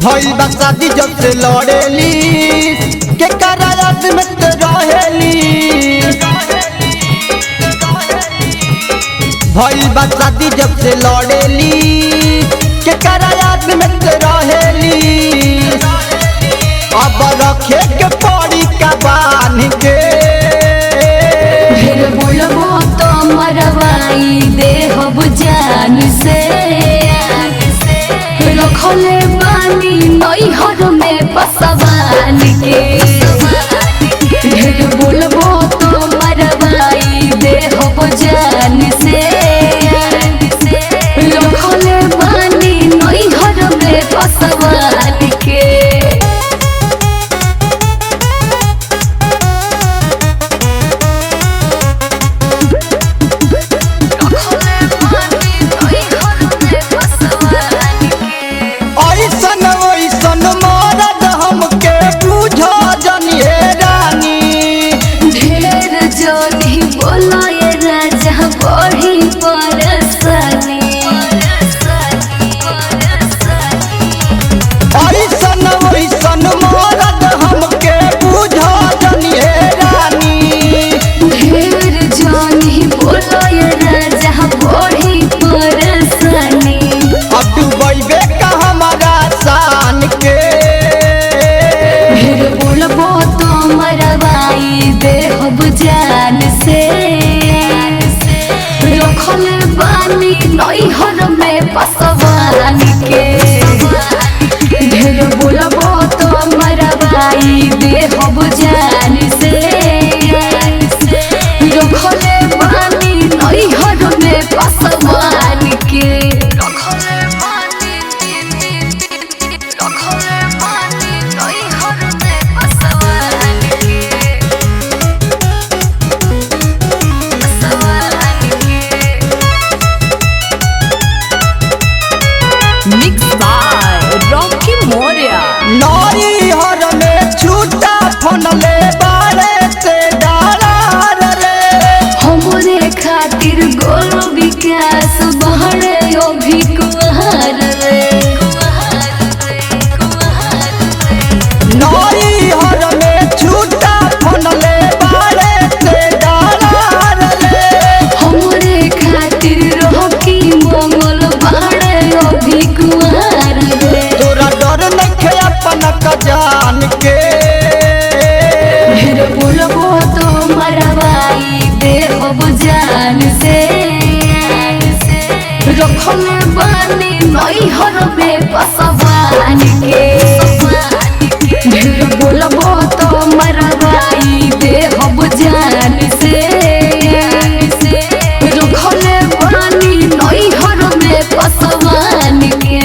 भइल बा शादी जब से लड़ेली के करायात में तो रहेली। भइल बा शादी जब से लड़ेली के करायात में तो रहेली। अब रखे के पड़ी का बान के फिर बोलबो तो मरवाई देहब जान से। रखले बानी नैहर में पसवान के। फिर बोलबो तो मरवाई देहब जान से। रखले बानी नैहर में पसवान के। जान से रखले बानी नैहर में पसवान के। ढेर बोलबो तो मरवाई देहब जान से। रखले बानी नैहर में पसवान के। नैहर में छूटा फनले बारे से डालार रे। हमरे खातिर गोल विकास बहरे अभी कुहार रे। नैहर में छूटा फनले बारे से डालार रे। हमरे खातिर रोकी मंगल बहरे अभी कुहार रे। तोरा डर नइखे अपन जान के। फिर बोलबो तो मरवाई देहब जान से। रखले बानी नैहर में पसवान के। फिर बोलबो तो मरवाई देहब जान से। रखले बानी नैहर में पसवान के।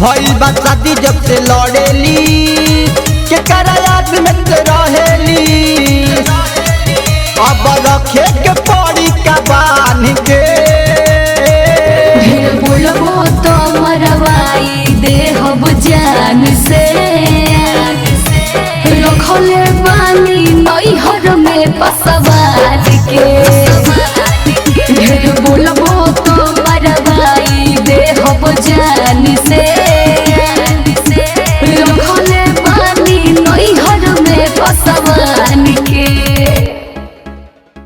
भइल बा शादी जब से लड़ेली